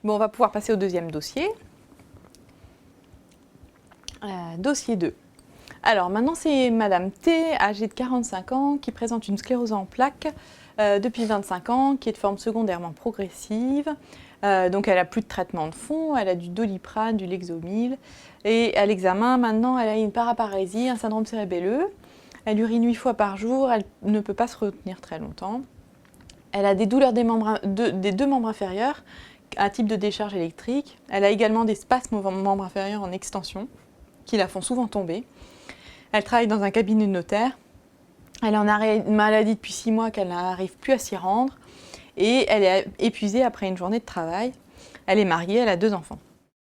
Bon, on va pouvoir passer au deuxième dossier. Dossier 2. Alors maintenant, c'est Madame T, âgée de 45 ans, qui présente une sclérose en plaques depuis 25 ans, qui est de forme secondairement progressive. Donc elle a plus de traitement de fond, elle a du Doliprane, du Lexomil. Et à l'examen, maintenant, elle a une paraparésie, un syndrome cérébelleux. Elle urine 8 fois par jour, elle ne peut pas se retenir très longtemps. Elle a des douleurs des deux membres inférieurs, un type de décharge électrique. Elle a également des spasmes aux membres inférieurs en extension, qui la font souvent tomber. Elle travaille dans un cabinet de notaire. Elle est en arrêt maladie depuis 6 mois qu'elle n'arrive plus à s'y rendre. Et elle est épuisée après une journée de travail. Elle est mariée, elle a 2 enfants.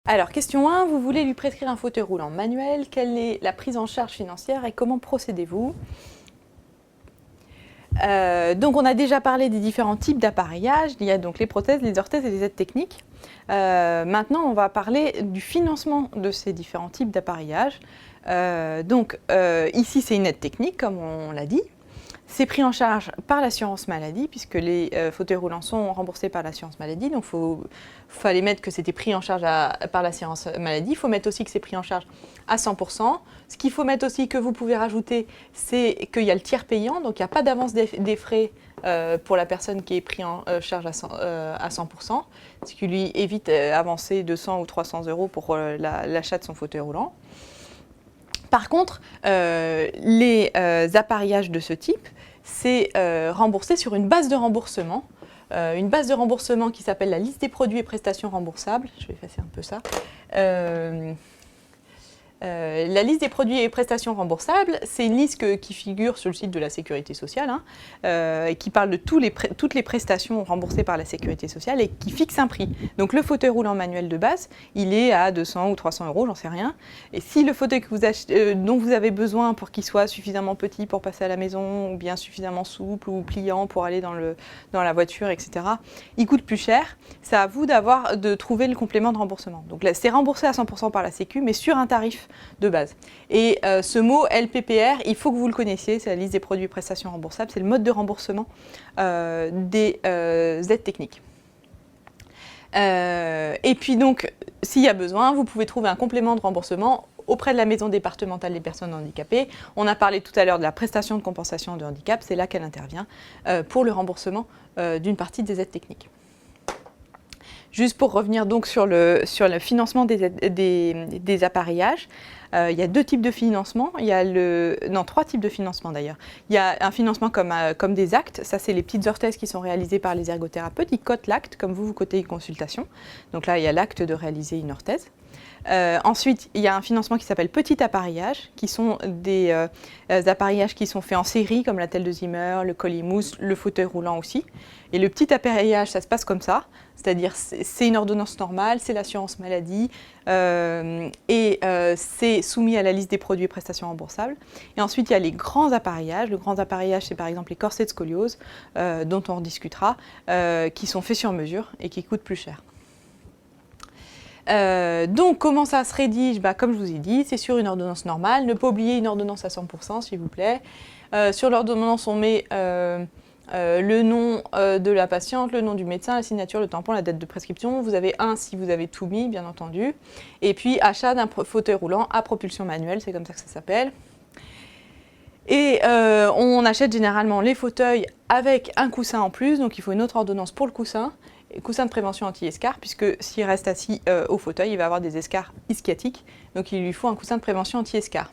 Alors, question 1, vous voulez lui prescrire un fauteuil roulant manuel. Quelle est la prise en charge financière et comment procédez-vous ? Donc, on a déjà parlé des différents types d'appareillage. Il y a donc les prothèses, les orthèses et les aides techniques. Maintenant, on va parler du financement de ces différents types d'appareillage. Ici, c'est une aide technique, comme on l'a dit. C'est pris en charge par l'assurance maladie, puisque les fauteuils roulants sont remboursés par l'assurance maladie. Donc, il fallait mettre que c'était pris en charge par l'assurance maladie. Il faut mettre aussi que c'est pris en charge à 100%. Ce qu'il faut mettre aussi, que vous pouvez rajouter, c'est qu'il y a le tiers payant. Donc, il n'y a pas d'avance des frais pour la personne qui est pris en charge à 100%, ce qui lui évite d'avancer 200 ou 300 € pour l'achat de son fauteuil roulant. Par contre, les appareillages de ce type, c'est remboursé sur une base de remboursement. Une base de remboursement qui s'appelle la liste des produits et prestations remboursables. Je vais effacer un peu ça. La liste des produits et prestations remboursables, c'est une liste qui figure sur le site de la Sécurité sociale et qui parle de toutes les prestations remboursées par la Sécurité sociale et qui fixe un prix. Donc le fauteuil roulant manuel de base, il est à 200 ou 300 €, j'en sais rien. Et si le fauteuil dont vous avez besoin pour qu'il soit suffisamment petit pour passer à la maison ou bien suffisamment souple ou pliant pour aller dans la voiture, etc., il coûte plus cher, c'est à vous de trouver le complément de remboursement. Donc là, c'est remboursé à 100% par la Sécu, mais sur un tarif de base. Et ce mot LPPR, il faut que vous le connaissiez, c'est la liste des produits et prestations remboursables, c'est le mode de remboursement des aides techniques. Et puis donc, s'il y a besoin, vous pouvez trouver un complément de remboursement auprès de la maison départementale des personnes handicapées. On a parlé tout à l'heure de la prestation de compensation de handicap, c'est là qu'elle intervient pour le remboursement d'une partie des aides techniques. Juste pour revenir donc sur le financement des appareillages, il y a 2 types de financement. Il y a 3 types de financement d'ailleurs. Il y a un financement comme des actes. Ça, c'est les petites orthèses qui sont réalisées par les ergothérapeutes. Ils cotent l'acte, comme vous cotez une consultation. Donc là, il y a l'acte de réaliser une orthèse. Ensuite, il y a un financement qui s'appelle petit appareillage, qui sont des appareillages qui sont faits en série, comme la telle de Zimmer, le colimousse, le fauteuil roulant aussi. Et le petit appareillage, ça se passe comme ça, c'est-à-dire c'est une ordonnance normale, c'est l'assurance maladie, c'est soumis à la liste des produits et prestations remboursables. Et ensuite, il y a les grands appareillages. Le grand appareillage, c'est par exemple les corsets de scoliose, dont on rediscutera, qui sont faits sur mesure et qui coûtent plus cher. Donc, comment ça se rédige ? Comme je vous ai dit, c'est sur une ordonnance normale. Ne pas oublier une ordonnance à 100%, s'il vous plaît. Sur l'ordonnance, on met le nom de la patiente, le nom du médecin, la signature, le tampon, la date de prescription. Vous avez si vous avez tout mis, bien entendu. Et puis, achat d'un fauteuil roulant à propulsion manuelle, c'est comme ça que ça s'appelle. Et on achète généralement les fauteuils avec un coussin en plus, donc il faut une autre ordonnance pour le coussin. Coussin de prévention anti-escarre, puisque s'il reste assis au fauteuil, il va avoir des escarres ischiotiques, donc il lui faut un coussin de prévention anti-escarre.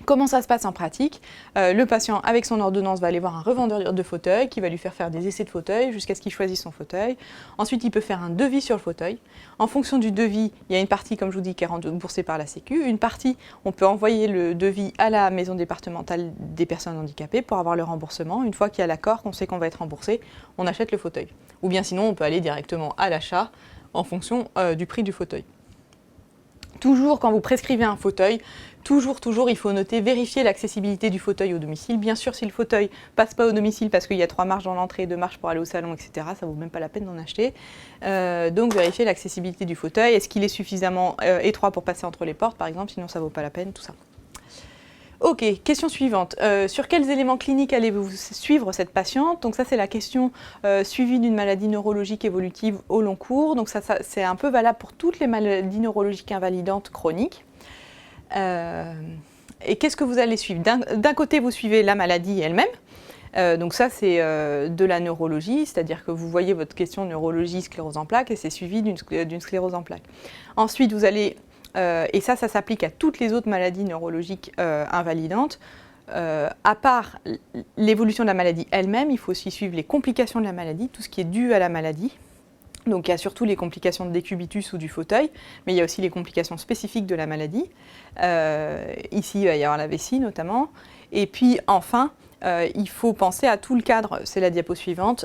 Comment ça se passe en pratique ? Le patient, avec son ordonnance, va aller voir un revendeur de fauteuil qui va lui faire des essais de fauteuil jusqu'à ce qu'il choisisse son fauteuil. Ensuite, il peut faire un devis sur le fauteuil. En fonction du devis, il y a une partie, comme je vous dis, qui est remboursée par la Sécu. Une partie, on peut envoyer le devis à la maison départementale des personnes handicapées pour avoir le remboursement. Une fois qu'il y a l'accord, qu'on sait qu'on va être remboursé, on achète le fauteuil. Ou bien sinon, on peut aller directement à l'achat en fonction du prix du fauteuil. Toujours, quand vous prescrivez un fauteuil, toujours, il faut noter, vérifier l'accessibilité du fauteuil au domicile. Bien sûr, si le fauteuil passe pas au domicile parce qu'il y a 3 marches dans l'entrée, 2 marches pour aller au salon, etc., ça vaut même pas la peine d'en acheter. Donc, vérifier l'accessibilité du fauteuil. Est-ce qu'il est suffisamment étroit pour passer entre les portes, par exemple, sinon ça vaut pas la peine, tout ça. Ok, question suivante. Sur quels éléments cliniques allez-vous suivre cette patiente? Donc ça, c'est la question suivie d'une maladie neurologique évolutive au long cours. Donc ça c'est un peu valable pour toutes les maladies neurologiques invalidantes chroniques. Et qu'est-ce que vous allez suivre? D'un côté, vous suivez la maladie elle-même. Donc ça, c'est de la neurologie, c'est-à-dire que vous voyez votre question neurologie, sclérose en plaques, et c'est suivi d'une sclérose en plaques. Ensuite, vous allez... et ça s'applique à toutes les autres maladies neurologiques invalidantes. À part l'évolution de la maladie elle-même, il faut aussi suivre les complications de la maladie, tout ce qui est dû à la maladie. Donc il y a surtout les complications de décubitus ou du fauteuil, mais il y a aussi les complications spécifiques de la maladie. Ici, il va y avoir la vessie notamment. Et puis enfin, il faut penser à tout le cadre, c'est la diapo suivante,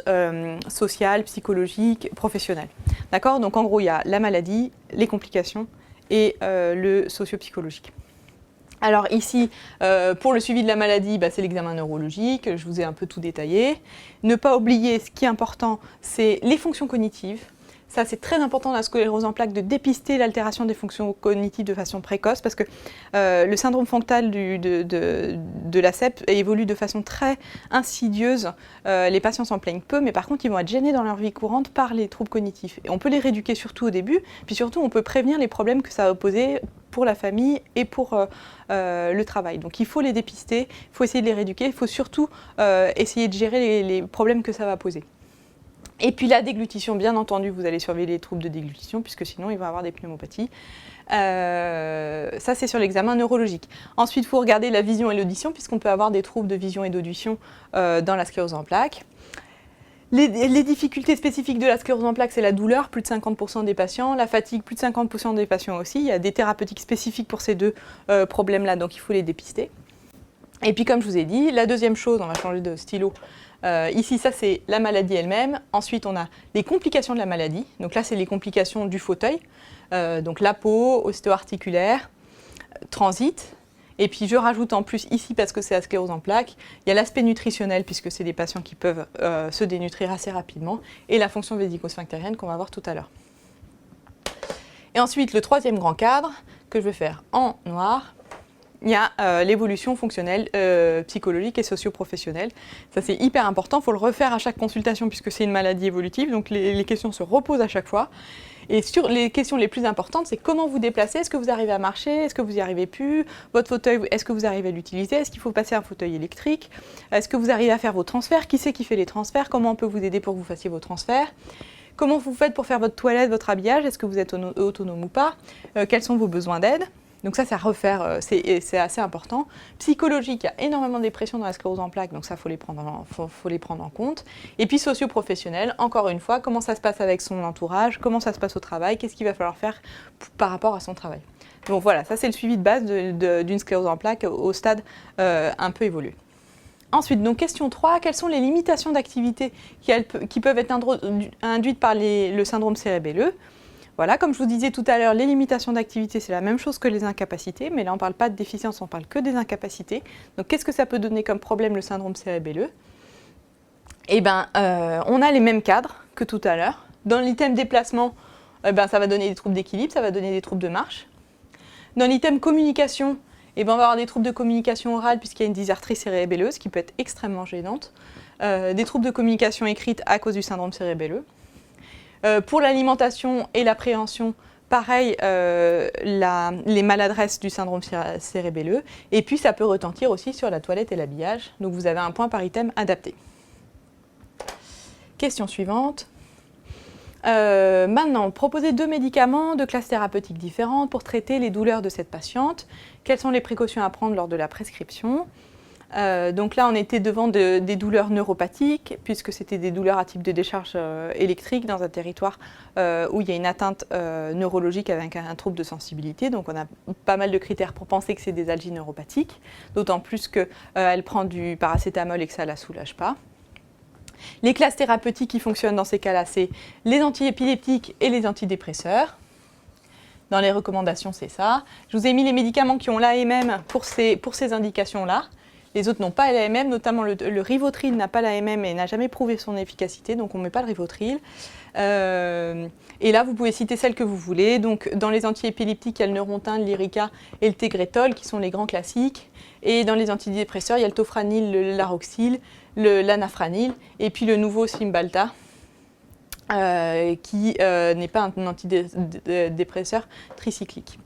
social, psychologique, professionnel. D'accord? Donc en gros, il y a la maladie, les complications, et le socio-psychologique. Alors ici, pour le suivi de la maladie, c'est l'examen neurologique, je vous ai un peu tout détaillé. Ne pas oublier, ce qui est important, c'est les fonctions cognitives. Ça, c'est très important dans la sclérose en plaques de dépister l'altération des fonctions cognitives de façon précoce parce que le syndrome frontal de la CEP évolue de façon très insidieuse. Les patients s'en plaignent peu, mais par contre, ils vont être gênés dans leur vie courante par les troubles cognitifs. Et on peut les rééduquer surtout au début, puis surtout, on peut prévenir les problèmes que ça va poser pour la famille et pour le travail. Donc il faut les dépister, il faut essayer de les rééduquer, il faut surtout essayer de gérer les problèmes que ça va poser. Et puis la déglutition, bien entendu, vous allez surveiller les troubles de déglutition, puisque sinon, il va y avoir des pneumopathies. Ça, c'est sur l'examen neurologique. Ensuite, il faut regarder la vision et l'audition, puisqu'on peut avoir des troubles de vision et d'audition dans la sclérose en plaques. Les difficultés spécifiques de la sclérose en plaques, c'est la douleur, plus de 50% des patients, la fatigue, plus de 50% des patients aussi. Il y a des thérapeutiques spécifiques pour ces deux problèmes-là, donc il faut les dépister. Et puis, comme je vous ai dit, la deuxième chose, on va changer de stylo. Ici, ça, c'est la maladie elle-même. Ensuite, on a les complications de la maladie. Donc là, c'est les complications du fauteuil. Donc la peau, ostéo-articulaire, transit. Et puis, je rajoute en plus ici, parce que c'est la sclérose en plaques, il y a l'aspect nutritionnel, puisque c'est des patients qui peuvent se dénutrir assez rapidement, et la fonction vésico-sphinctérienne qu'on va voir tout à l'heure. Et ensuite, le troisième grand cadre, que je vais faire en noir, il y a l'évolution fonctionnelle, psychologique et socio-professionnelle. Ça, c'est hyper important. Il faut le refaire à chaque consultation puisque c'est une maladie évolutive. Donc, les questions se reposent à chaque fois. Et sur les questions les plus importantes, c'est comment vous déplacer. Est-ce que vous arrivez à marcher? Est-ce que vous n'y arrivez plus? Votre fauteuil, est-ce que vous arrivez à l'utiliser? Est-ce qu'il faut passer un fauteuil électrique? Est-ce que vous arrivez à faire vos transferts? Qui c'est qui fait les transferts? Comment on peut vous aider pour que vous fassiez vos transferts? Comment vous faites pour faire votre toilette, votre habillage? Est-ce que vous êtes autonome ou pas? Quels sont vos besoins d'aide? Donc ça, c'est à refaire, c'est assez important. Psychologique, il y a énormément de dépression dans la sclérose en plaques, donc ça, faut les prendre en compte. Et puis socio-professionnel, encore une fois, comment ça se passe avec son entourage, comment ça se passe au travail, qu'est-ce qu'il va falloir faire par rapport à son travail. Donc voilà, ça c'est le suivi de base d'une sclérose en plaques au stade un peu évolué. Ensuite, donc question 3, quelles sont les limitations d'activité qui peuvent être induites par le syndrome cérébelleux? Voilà, comme je vous disais tout à l'heure, les limitations d'activité, c'est la même chose que les incapacités, mais là on ne parle pas de déficience, on parle que des incapacités. Donc qu'est-ce que ça peut donner comme problème le syndrome cérébelleux? Eh bien, on a les mêmes cadres que tout à l'heure. Dans l'item déplacement, ça va donner des troubles d'équilibre, ça va donner des troubles de marche. Dans l'item communication, on va avoir des troubles de communication orale puisqu'il y a une dysarthrie cérébelleuse qui peut être extrêmement gênante. Des troubles de communication écrite à cause du syndrome cérébelleux. Pour l'alimentation et l'appréhension, pareil, les maladresses du syndrome cérébelleux. Et puis, ça peut retentir aussi sur la toilette et l'habillage. Donc, vous avez un point par item adapté. Question suivante. Maintenant, proposer 2 médicaments de classes thérapeutiques différentes pour traiter les douleurs de cette patiente. Quelles sont les précautions à prendre lors de la prescription? Donc là, on était devant des douleurs neuropathiques, puisque c'était des douleurs à type de décharge électrique dans un territoire où il y a une atteinte neurologique avec un trouble de sensibilité. Donc on a pas mal de critères pour penser que c'est des algies neuropathiques, d'autant plus qu'elle prend du paracétamol et que ça ne la soulage pas. Les classes thérapeutiques qui fonctionnent dans ces cas-là, c'est les antiépileptiques et les antidépresseurs. Dans les recommandations, c'est ça. Je vous ai mis les médicaments qui ont l'AMM pour ces indications-là. Les autres n'ont pas l'AMM, notamment le Rivotril n'a pas l'AMM et n'a jamais prouvé son efficacité, donc on ne met pas le Rivotril. Et là, vous pouvez citer celles que vous voulez. Donc, dans les antiépileptiques, il y a le Neurontin, le Lyrica et le Tegretol, qui sont les grands classiques. Et dans les antidépresseurs, il y a le Tofranil, le Laroxyl, l'Anafranil, et puis le nouveau Cymbalta, qui n'est pas un antidépresseur tricyclique.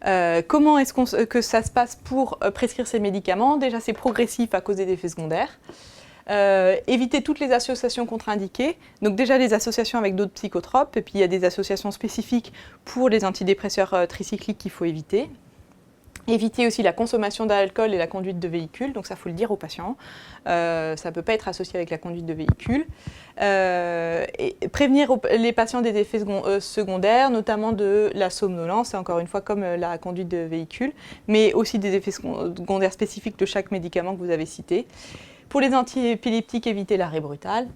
Comment est-ce que ça se passe pour prescrire ces médicaments? Déjà, c'est progressif à cause des effets secondaires. Éviter toutes les associations contre-indiquées. Donc déjà les associations avec d'autres psychotropes, et puis il y a des associations spécifiques pour les antidépresseurs tricycliques qu'il faut éviter. Éviter aussi la consommation d'alcool et la conduite de véhicule, donc ça faut le dire aux patients. Ça ne peut pas être associé avec la conduite de véhicule. Et prévenir les patients des effets secondaires, notamment de la somnolence, et encore une fois comme la conduite de véhicule, mais aussi des effets secondaires spécifiques de chaque médicament que vous avez cité. Pour les antiépileptiques, éviter l'arrêt brutal.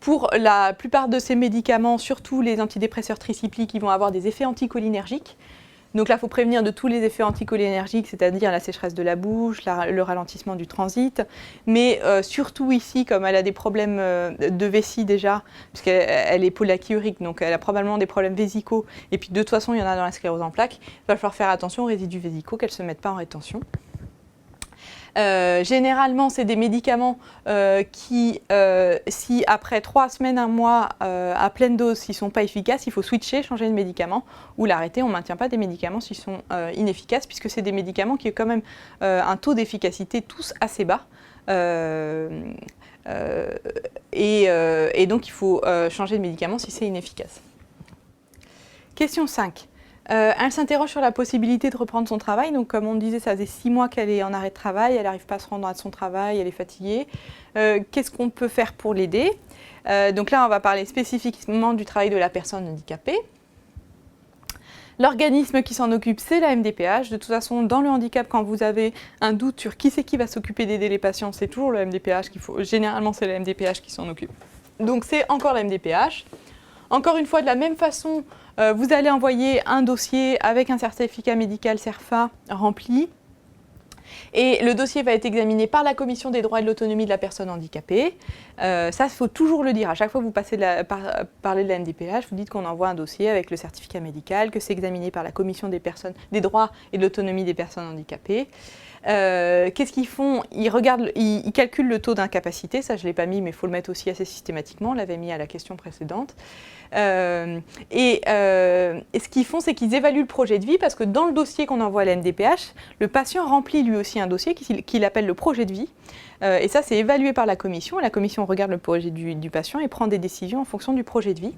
Pour la plupart de ces médicaments, surtout les antidépresseurs tricycliques, ils vont avoir des effets anticholinergiques. Donc là, il faut prévenir de tous les effets anticholinergiques, c'est-à-dire la sécheresse de la bouche, le ralentissement du transit. Mais surtout ici, comme elle a des problèmes de vessie déjà, puisqu'elle est polyachyurique, donc elle a probablement des problèmes vésicaux. Et puis de toute façon, il y en a dans la sclérose en plaques. Il va falloir faire attention aux résidus vésicaux, qu'elles ne se mettent pas en rétention. Généralement, c'est des médicaments qui, si après 3 semaines, 1 mois, à pleine dose, s'ils ne sont pas efficaces, il faut switcher, changer de médicament ou l'arrêter. On ne maintient pas des médicaments s'ils sont inefficaces, puisque c'est des médicaments qui ont quand même un taux d'efficacité tous assez bas. Et donc, il faut changer de médicament si c'est inefficace. Question 5. Elle s'interroge sur la possibilité de reprendre son travail. Donc, comme on disait, ça faisait 6 mois qu'elle est en arrêt de travail, elle n'arrive pas à se rendre à son travail, elle est fatiguée. Qu'est-ce qu'on peut faire pour l'aider? Donc là, on va parler spécifiquement du travail de la personne handicapée. L'organisme qui s'en occupe, c'est la MDPH. De toute façon, dans le handicap, quand vous avez un doute sur qui c'est qui va s'occuper d'aider les patients, c'est toujours le MDPH qu'il faut. Généralement, c'est le MDPH qui s'en occupe. Donc, c'est encore la MDPH. Encore une fois, de la même façon, vous allez envoyer un dossier avec un certificat médical CERFA rempli. Et le dossier va être examiné par la Commission des droits et de l'autonomie de la personne handicapée. Ça, il faut toujours le dire. À chaque fois que vous passez parler de la MDPH, vous dites qu'on envoie un dossier avec le certificat médical, que c'est examiné par la Commission des droits et de l'autonomie des personnes handicapées. Qu'est-ce qu'ils font? Ils calculent le taux d'incapacité. Ça, je ne l'ai pas mis, mais il faut le mettre aussi assez systématiquement. On l'avait mis à la question précédente. Et ce qu'ils font, c'est qu'ils évaluent le projet de vie, parce que dans le dossier qu'on envoie à la MDPH, le patient remplit lui aussi un dossier qu'il appelle le projet de vie. Et ça, c'est évalué par la commission. La commission regarde le projet du patient et prend des décisions en fonction du projet de vie.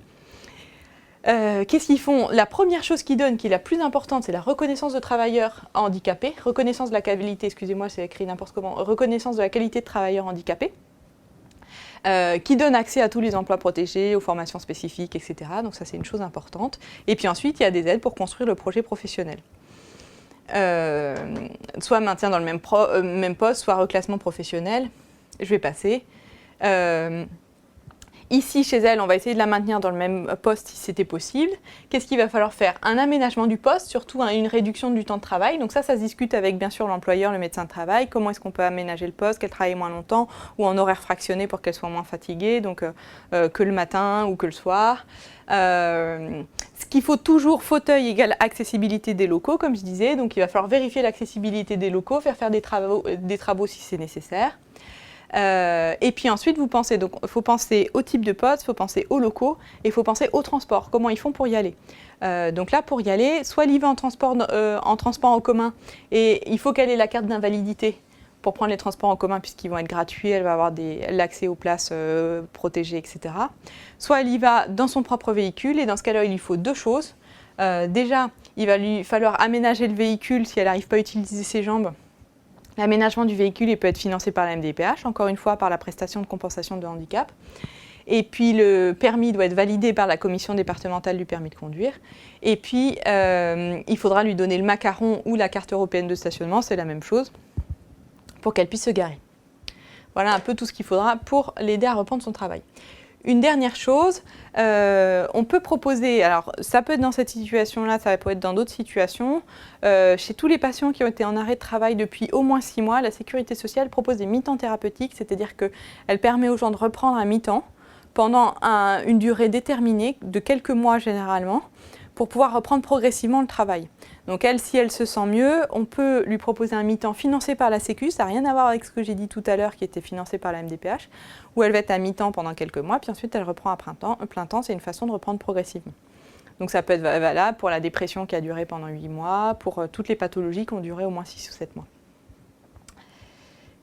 Qu'est-ce qu'ils font? La première chose qu'ils donnent, qui est la plus importante, c'est la reconnaissance de travailleurs handicapés. Reconnaissance de la qualité, excusez-moi, c'est écrit n'importe comment. Reconnaissance de la qualité de travailleurs handicapés. Qui donne accès à tous les emplois protégés, aux formations spécifiques, etc. Donc ça, c'est une chose importante. Et puis ensuite, il y a des aides pour construire le projet professionnel. Soit maintien dans le même poste, soit reclassement professionnel. Je vais passer. Ici, chez elle, on va essayer de la maintenir dans le même poste si c'était possible. Qu'est-ce qu'il va falloir faire? Un aménagement du poste, surtout une réduction du temps de travail. Donc ça se discute avec, bien sûr, l'employeur, le médecin de travail. Comment est-ce qu'on peut aménager le poste, qu'elle travaille moins longtemps ou en horaire fractionné pour qu'elle soit moins fatiguée, donc que le matin ou que le soir. Ce qu'il faut toujours, fauteuil égale accessibilité des locaux, comme je disais. Donc il va falloir vérifier l'accessibilité des locaux, faire des travaux si c'est nécessaire. Et puis ensuite, vous pensez, donc il faut penser au type de poste, il faut penser aux locaux et il faut penser au transport, comment ils font pour y aller. Donc là, pour y aller, soit elle y va en transport en commun et il faut qu'elle ait la carte d'invalidité pour prendre les transports en commun puisqu'ils vont être gratuits, elle va avoir l'accès aux places protégées, etc. Soit elle y va dans son propre véhicule et dans ce cas-là, il lui faut 2 choses. Déjà, il va lui falloir aménager le véhicule si elle n'arrive pas à utiliser ses jambes. L'aménagement du véhicule il peut être financé par la MDPH, encore une fois par la prestation de compensation de handicap. Et puis le permis doit être validé par la commission départementale du permis de conduire. Et puis il faudra lui donner le macaron ou la carte européenne de stationnement, c'est la même chose, pour qu'elle puisse se garer. Voilà un peu tout ce qu'il faudra pour l'aider à reprendre son travail. Une dernière chose, on peut proposer, alors ça peut être dans cette situation-là, ça peut être dans d'autres situations, chez tous les patients qui ont été en arrêt de travail depuis au moins 6 mois, la Sécurité sociale propose des mi-temps thérapeutiques, c'est-à-dire qu'elle permet aux gens de reprendre un mi-temps pendant une durée déterminée, de quelques mois généralement, pour pouvoir reprendre progressivement le travail. Donc elle, si elle se sent mieux, on peut lui proposer un mi-temps financé par la Sécu, ça n'a rien à voir avec ce que j'ai dit tout à l'heure qui était financé par la MDPH, où elle va être à mi-temps pendant quelques mois, puis ensuite elle reprend à plein temps, c'est une façon de reprendre progressivement. Donc ça peut être valable pour la dépression qui a duré pendant 8 mois, pour toutes les pathologies qui ont duré au moins 6 ou 7 mois.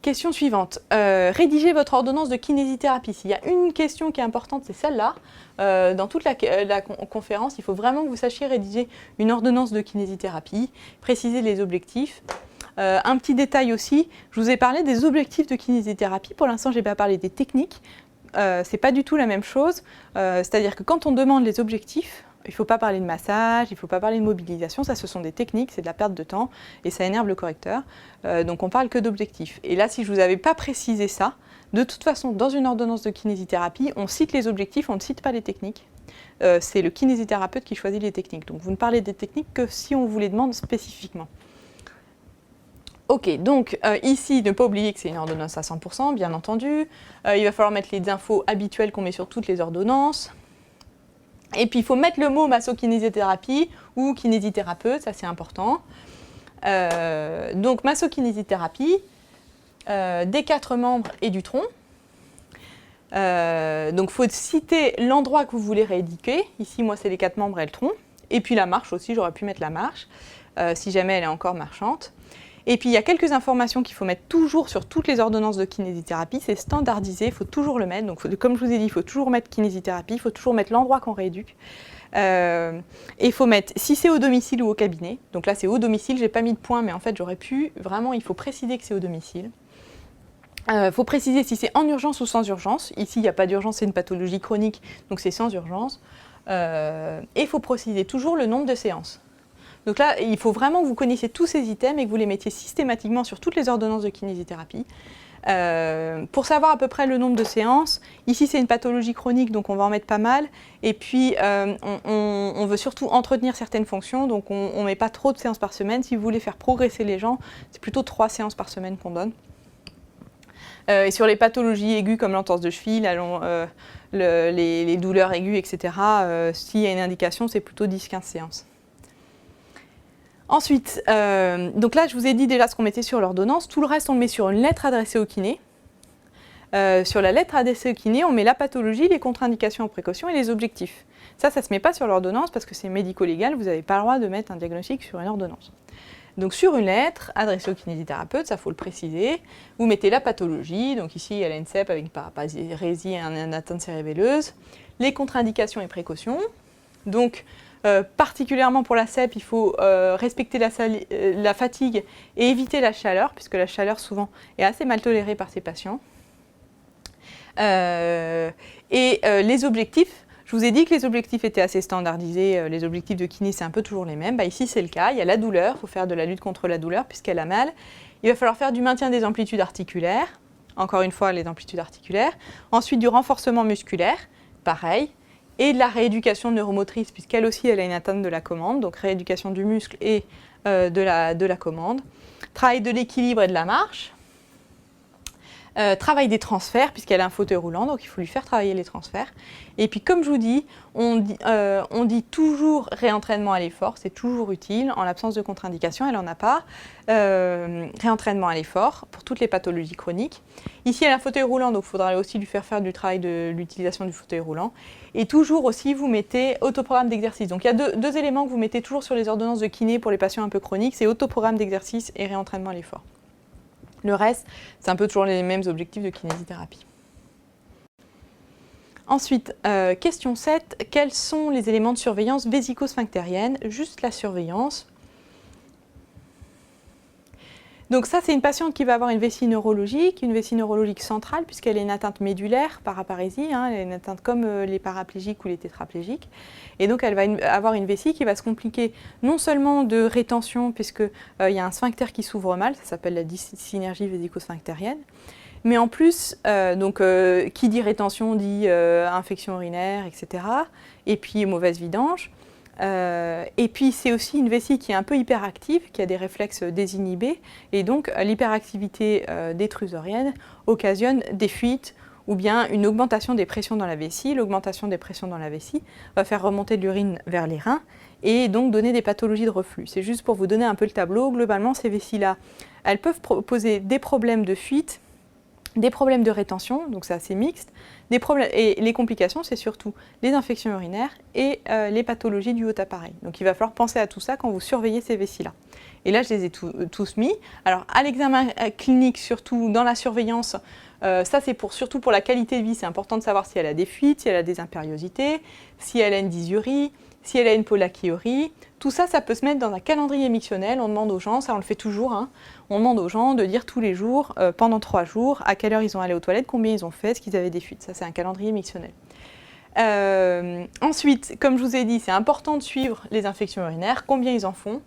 Question suivante, rédigez votre ordonnance de kinésithérapie. S'il y a une question qui est importante, c'est celle-là. Dans toute la conférence, il faut vraiment que vous sachiez rédiger une ordonnance de kinésithérapie, préciser les objectifs. Un petit détail aussi, je vous ai parlé des objectifs de kinésithérapie. Pour l'instant, je n'ai pas parlé des techniques. Ce n'est pas du tout la même chose. C'est-à-dire que quand on demande les objectifs, il ne faut pas parler de massage, il ne faut pas parler de mobilisation, ça ce sont des techniques, c'est de la perte de temps et ça énerve le correcteur. Donc on ne parle que d'objectifs. Et là, si je ne vous avais pas précisé ça, de toute façon, dans une ordonnance de kinésithérapie, on cite les objectifs, on ne cite pas les techniques. C'est le kinésithérapeute qui choisit les techniques. Donc vous ne parlez des techniques que si on vous les demande spécifiquement. Ok, donc ici, ne pas oublier que c'est une ordonnance à 100%, bien entendu. Il va falloir mettre les infos habituelles qu'on met sur toutes les ordonnances. Et puis, il faut mettre le mot massokinésithérapie ou kinésithérapeute, ça c'est important. Donc, massokinésithérapie, des 4 membres et du tronc. Donc, il faut citer l'endroit que vous voulez rééduquer. Ici, moi, c'est les 4 membres et le tronc. Et puis, la marche aussi, j'aurais pu mettre la marche, si jamais elle est encore marchante. Et puis, il y a quelques informations qu'il faut mettre toujours sur toutes les ordonnances de kinésithérapie. C'est standardisé, il faut toujours le mettre. Donc, comme je vous ai dit, il faut toujours mettre kinésithérapie, il faut toujours mettre l'endroit qu'on rééduque. Et il faut mettre, si c'est au domicile ou au cabinet, donc là c'est au domicile, j'ai pas mis de point, mais en fait j'aurais pu, vraiment il faut préciser que c'est au domicile. Il faut préciser si c'est en urgence ou sans urgence. Ici il n'y a pas d'urgence, c'est une pathologie chronique, donc c'est sans urgence. Et il faut préciser toujours le nombre de séances. Donc là, il faut vraiment que vous connaissiez tous ces items et que vous les mettiez systématiquement sur toutes les ordonnances de kinésithérapie. Pour savoir à peu près le nombre de séances, ici c'est une pathologie chronique, donc on va en mettre pas mal. Et puis on veut surtout entretenir certaines fonctions, donc on ne met pas trop de séances par semaine. Si vous voulez faire progresser les gens, c'est plutôt 3 séances par semaine qu'on donne. Et sur les pathologies aiguës comme l'entorse de cheville, les douleurs aiguës, etc., s'il y a une indication, c'est plutôt 10-15 séances. Ensuite, donc là, je vous ai dit déjà ce qu'on mettait sur l'ordonnance. Tout le reste, on le met sur une lettre adressée au kiné. Sur la lettre adressée au kiné, on met la pathologie, les contre-indications en précaution et les objectifs. Ça ne se met pas sur l'ordonnance parce que c'est médico-légal. Vous n'avez pas le droit de mettre un diagnostic sur une ordonnance. Donc sur une lettre adressée au kinésithérapeute, ça faut le préciser, vous mettez la pathologie. Donc ici, il y a la NCEP avec une paraparésie et une atteinte cérébelleuse. Les contre-indications et précautions. Donc, particulièrement pour la CEP, il faut respecter la fatigue et éviter la chaleur, puisque la chaleur souvent est assez mal tolérée par ces patients. Les objectifs, je vous ai dit que les objectifs étaient assez standardisés, les objectifs de kiné c'est un peu toujours les mêmes. Ici c'est le cas, il y a la douleur, il faut faire de la lutte contre la douleur puisqu'elle a mal. Il va falloir faire du maintien des amplitudes articulaires, encore une fois les amplitudes articulaires. Ensuite du renforcement musculaire, pareil. Et de la rééducation neuromotrice, puisqu'elle aussi elle a une atteinte de la commande, donc rééducation du muscle et de la commande. Travail de l'équilibre et de la marche. Travail des transferts, puisqu'elle a un fauteuil roulant, donc il faut lui faire travailler les transferts. Et puis comme je vous dis, on dit toujours réentraînement à l'effort, c'est toujours utile, en l'absence de contre-indication, elle n'en a pas. Réentraînement à l'effort pour toutes les pathologies chroniques. Ici elle a un fauteuil roulant, donc il faudra aussi lui faire du travail de l'utilisation du fauteuil roulant. Et toujours aussi vous mettez autoprogramme d'exercice. Donc il y a deux éléments que vous mettez toujours sur les ordonnances de kiné pour les patients un peu chroniques, c'est autoprogramme d'exercice et réentraînement à l'effort. Le reste, c'est un peu toujours les mêmes objectifs de kinésithérapie. Ensuite, question 7, quels sont les éléments de surveillance vésico-sphinctérienne? Juste la surveillance. Donc ça, c'est une patiente qui va avoir une vessie neurologique centrale, puisqu'elle a une atteinte médulaire, paraparésie, elle a une atteinte comme les paraplégiques ou les tétraplégiques. Et donc, elle va avoir une vessie qui va se compliquer non seulement de rétention, puisqu'il y a un sphincter qui s'ouvre mal, ça s'appelle la dyssynergie vésico-sphinctérienne, Mais en plus, qui dit rétention dit infection urinaire, etc. Et puis mauvaise vidange. Et puis c'est aussi une vessie qui est un peu hyperactive, qui a des réflexes désinhibés. Et donc l'hyperactivité des trusoriennes occasionne des fuites ou bien une augmentation des pressions dans la vessie. L'augmentation des pressions dans la vessie va faire remonter de l'urine vers les reins et donc donner des pathologies de reflux. C'est juste pour vous donner un peu le tableau. Globalement, ces vessies-là, elles peuvent poser des problèmes de fuite, des problèmes de rétention, donc c'est assez mixte, et les complications, c'est surtout les infections urinaires et les pathologies du haut appareil. Donc il va falloir penser à tout ça quand vous surveillez ces vessies-là. Et là, je les ai tous mis. Alors à l'examen clinique, surtout dans la surveillance, ça c'est surtout pour la qualité de vie, c'est important de savoir si elle a des fuites, si elle a des impériosités, si elle a une dysurie, si elle a une pollakiurie. Tout ça, ça peut se mettre dans un calendrier mictionnel. On demande aux gens, ça on le fait toujours, hein, on demande aux gens de dire tous les jours, pendant 3 jours, à quelle heure ils ont allé aux toilettes, combien ils ont fait, est-ce qu'ils avaient des fuites. Ça, c'est un calendrier mictionnel. Ensuite, comme je vous ai dit, c'est important de suivre les infections urinaires, combien ils en font.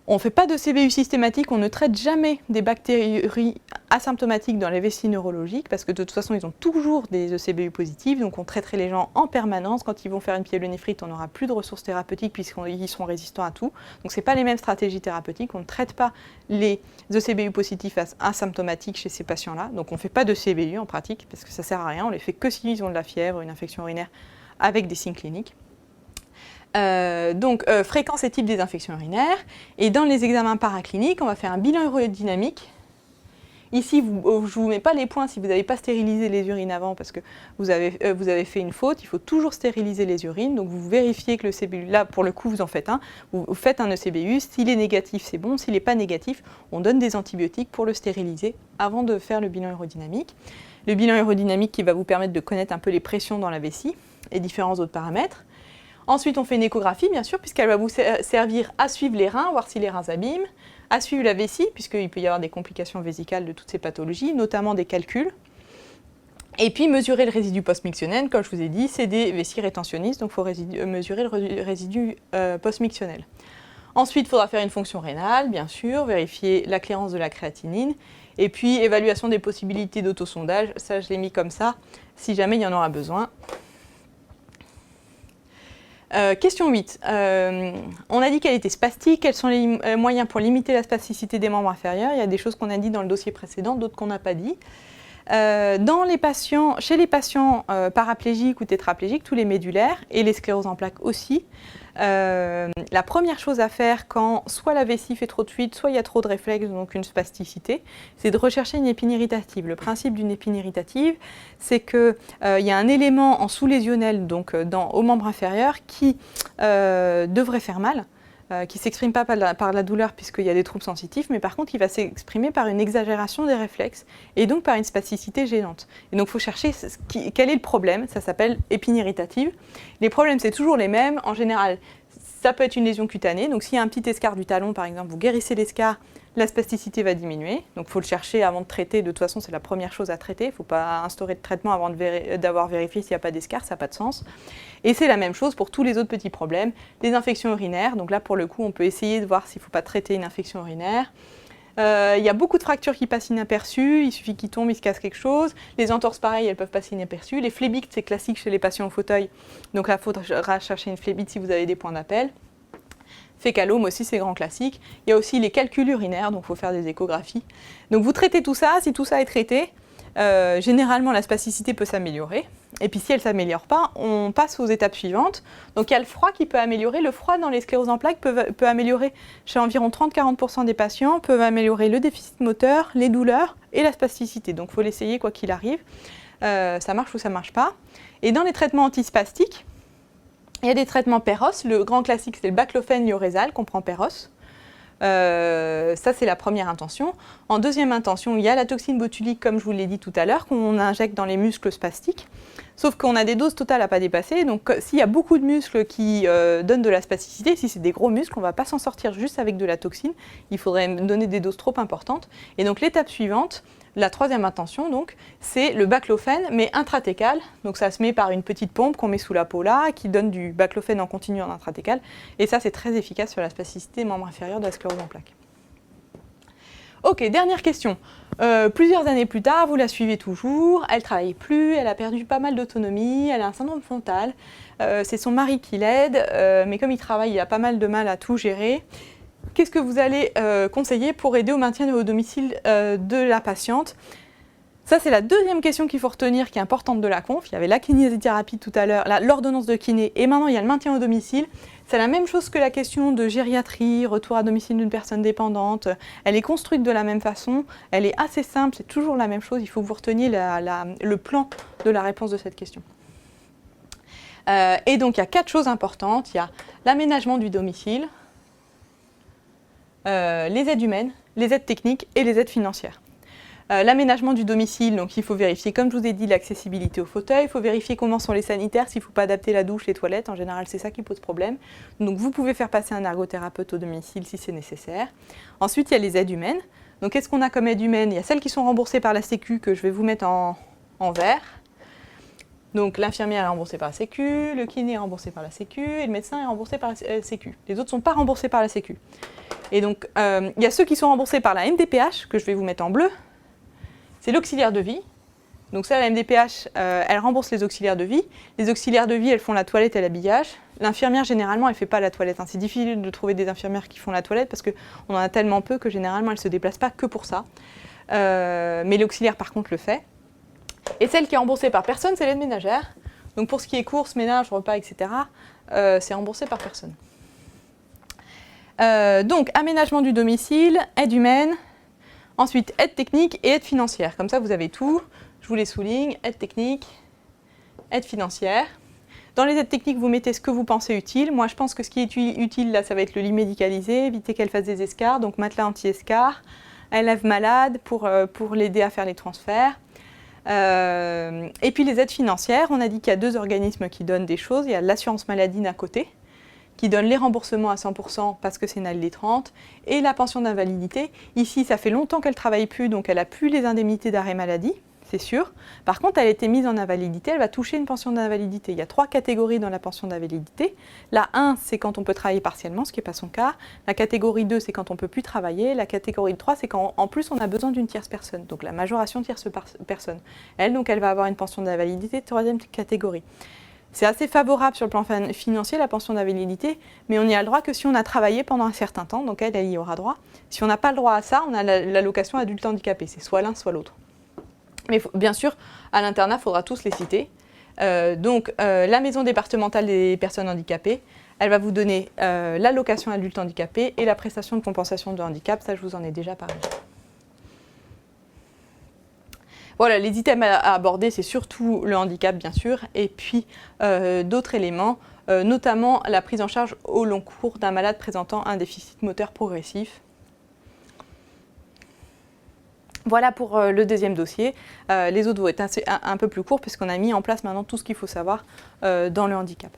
On ne fait pas de CBU systématique, on ne traite jamais des bactéries asymptomatiques dans les vessies neurologiques parce que de toute façon, ils ont toujours des ECBU positifs, donc on traiterait les gens en permanence. Quand ils vont faire une pyélonéphrite, on n'aura plus de ressources thérapeutiques puisqu'ils seront résistants à tout. Donc ce n'est pas les mêmes stratégies thérapeutiques, on ne traite pas les ECBU positifs asymptomatiques chez ces patients-là. Donc on ne fait pas de CBU en pratique parce que ça ne sert à rien, on les fait que s'ils ont de la fièvre, une infection urinaire avec des signes cliniques. Fréquence et type des infections urinaires. Et dans les examens paracliniques, on va faire un bilan urodynamique. Ici, je ne vous mets pas les points si vous n'avez pas stérilisé les urines avant parce que vous avez fait une faute. Il faut toujours stériliser les urines. Donc vous vérifiez que le CBU, là pour le coup vous en faites un, vous faites un ECBU. S'il est négatif, c'est bon. S'il n'est pas négatif, on donne des antibiotiques pour le stériliser avant de faire le bilan urodynamique. Le bilan urodynamique qui va vous permettre de connaître un peu les pressions dans la vessie et différents autres paramètres. Ensuite, on fait une échographie, bien sûr, puisqu'elle va vous servir à suivre les reins, voir si les reins s'abîment, à suivre la vessie, puisqu'il peut y avoir des complications vésicales de toutes ces pathologies, notamment des calculs. Et puis, mesurer le résidu post-mictionnel, comme je vous ai dit, c'est des vessies rétentionnistes, donc il faut mesurer le résidu post-mictionnel. Ensuite, il faudra faire une fonction rénale, bien sûr, vérifier la clairance de la créatinine, et puis évaluation des possibilités d'autosondage. Ça, je l'ai mis comme ça, si jamais il y en aura besoin. Question 8. On a dit qu'elle était spastique. Quels sont les moyens pour limiter la spasticité des membres inférieurs? Il y a des choses qu'on a dit dans le dossier précédent, d'autres qu'on n'a pas dit. Chez les patients paraplégiques ou tétraplégiques, tous les médulaires et les scléroses en plaques aussi, la première chose à faire quand soit la vessie fait trop de fuite, soit il y a trop de réflexes, donc une spasticité, c'est de rechercher une épine irritative. Le principe d'une épine irritative, c'est qu'il y a un élément en sous-lésionnel, donc au membre inférieur, qui devrait faire mal, qui ne s'exprime pas par la douleur puisqu'il y a des troubles sensitifs, mais par contre, il va s'exprimer par une exagération des réflexes et donc par une spasticité gênante. Et donc, il faut chercher quel est le problème. Ça s'appelle épine irritative. Les problèmes, c'est toujours les mêmes. En général, ça peut être une lésion cutanée. Donc, s'il y a un petit escarre du talon, par exemple, vous guérissez l'escarre, la spasticité va diminuer. Donc, il faut le chercher avant de traiter. De toute façon, c'est la première chose à traiter. Il ne faut pas instaurer de traitement avant d'avoir vérifié s'il n'y a pas d'escarre. Ça n'a pas de sens. Et c'est la même chose pour tous les autres petits problèmes. Les infections urinaires. Donc là, pour le coup, on peut essayer de voir s'il ne faut pas traiter une infection urinaire. Il y a beaucoup de fractures qui passent inaperçues. Il suffit qu'ils tombent, ils se cassent quelque chose. Les entorses, pareil, elles peuvent passer inaperçues. Les phlébites, c'est classique chez les patients au fauteuil. Donc là, il faudra chercher une phlébite si vous avez des points d'appel. Fécalome aussi, c'est grand classique. Il y a aussi les calculs urinaires, donc il faut faire des échographies. Donc vous traitez tout ça. Si tout ça est traité, généralement la spasticité peut s'améliorer. Et puis si elle ne s'améliore pas, on passe aux étapes suivantes. Donc il y a le froid qui peut améliorer. Le froid dans les scléroses en plaques peut améliorer chez environ 30-40% des patients, peut améliorer le déficit moteur, les douleurs et la spasticité. Donc il faut l'essayer quoi qu'il arrive. Ça marche ou ça ne marche pas. Et dans les traitements antispastiques, il y a des traitements Péros. Le grand classique, c'est le baclofène lioresal qu'on prend Péros. Ça, c'est la première intention. En deuxième intention, il y a la toxine botulique, comme je vous l'ai dit tout à l'heure, qu'on injecte dans les muscles spastiques. Sauf qu'on a des doses totales à ne pas dépasser. Donc, s'il y a beaucoup de muscles qui donnent de la spasticité, si c'est des gros muscles, on ne va pas s'en sortir juste avec de la toxine. Il faudrait donner des doses trop importantes. Et donc, l'étape suivante, la troisième intention, donc, c'est le baclofène, mais intratécal. Donc ça se met par une petite pompe qu'on met sous la peau là, qui donne du baclofène en continu en intratécal. Et ça, c'est très efficace sur la spasticité des membres inférieurs de la sclérose en plaques. Ok, dernière question. Plusieurs années plus tard, vous la suivez toujours, elle ne travaille plus, elle a perdu pas mal d'autonomie, elle a un syndrome frontal. C'est son mari qui l'aide, mais comme il travaille, il a pas mal de mal à tout gérer. Qu'est-ce que vous allez conseiller pour aider au maintien au domicile de la patiente? Ça, c'est la deuxième question qu'il faut retenir, qui est importante de la conf. Il y avait la kinésithérapie tout à l'heure, l'ordonnance de kiné, et maintenant il y a le maintien au domicile. C'est la même chose que la question de gériatrie, retour à domicile d'une personne dépendante. Elle est construite de la même façon, elle est assez simple, c'est toujours la même chose. Il faut que vous reteniez le plan de la réponse de cette question. Et donc, il y a 4 choses importantes. Il y a l'aménagement du domicile, les aides humaines, les aides techniques et les aides financières. L'aménagement du domicile, donc il faut vérifier, comme je vous ai dit, l'accessibilité au fauteuil, il faut vérifier comment sont les sanitaires, s'il ne faut pas adapter la douche, les toilettes, en général c'est ça qui pose problème. Donc vous pouvez faire passer un ergothérapeute au domicile si c'est nécessaire. Ensuite il y a les aides humaines. Donc qu'est-ce qu'on a comme aides humaines? Il y a celles qui sont remboursées par la Sécu, que je vais vous mettre en vert. Donc l'infirmière est remboursée par la Sécu, le kiné est remboursé par la Sécu et le médecin est remboursé par la Sécu. Les autres ne sont pas remboursés par la Sécu. Et donc il y a ceux qui sont remboursés par la MDPH, que je vais vous mettre en bleu. C'est l'auxiliaire de vie. Donc ça, la MDPH, elle rembourse les auxiliaires de vie. Les auxiliaires de vie, elles font la toilette et l'habillage. L'infirmière, généralement, elle ne fait pas la toilette. C'est difficile de trouver des infirmières qui font la toilette parce qu'on en a tellement peu que généralement, elles ne se déplacent pas que pour ça. Mais l'auxiliaire, par contre, le fait. Et celle qui est remboursée par personne, c'est l'aide ménagère. Donc pour ce qui est courses, ménage, repas, etc., c'est remboursé par personne. Donc, aménagement du domicile, aide humaine. Ensuite, aide technique et aide financière. Comme ça, vous avez tout. Je vous les souligne. Aide technique, aide financière. Dans les aides techniques, vous mettez ce que vous pensez utile. Moi, je pense que ce qui est utile, là, ça va être le lit médicalisé, éviter qu'elle fasse des escarres, donc matelas anti-escarres. Elle lève malade pour l'aider à faire les transferts. Et puis les aides financières, on a dit qu'il y a 2 organismes qui donnent des choses. Il y a l'assurance maladie d'un côté, qui donne les remboursements à 100% parce que c'est NALD 30, et la pension d'invalidité. Ici, ça fait longtemps qu'elle ne travaille plus, donc elle n'a plus les indemnités d'arrêt maladie, c'est sûr. Par contre, elle a été mise en invalidité, elle va toucher une pension d'invalidité. Il y a 3 catégories dans la pension d'invalidité. La 1, c'est quand on peut travailler partiellement, ce qui n'est pas son cas. La catégorie 2, c'est quand on ne peut plus travailler. La catégorie 3, c'est quand en plus on a besoin d'une tierce personne, donc la majoration tierce personne. Elle, donc, elle va avoir une pension d'invalidité de 3e catégorie. C'est assez favorable sur le plan financier, la pension d'invalidité, mais on n'y a le droit que si on a travaillé pendant un certain temps, donc elle y aura droit. Si on n'a pas le droit à ça, on a l'allocation adulte handicapé, c'est soit l'un, soit l'autre. Mais bien sûr, à l'internat, il faudra tous les citer. La maison départementale des personnes handicapées, elle va vous donner l'allocation adulte handicapé et la prestation de compensation de handicap, ça je vous en ai déjà parlé. Voilà, les items à aborder, c'est surtout le handicap, bien sûr, et puis d'autres éléments, notamment la prise en charge au long cours d'un malade présentant un déficit moteur progressif. Voilà pour le deuxième dossier. Les autres vont être un peu plus courts puisqu'on a mis en place maintenant tout ce qu'il faut savoir dans le handicap.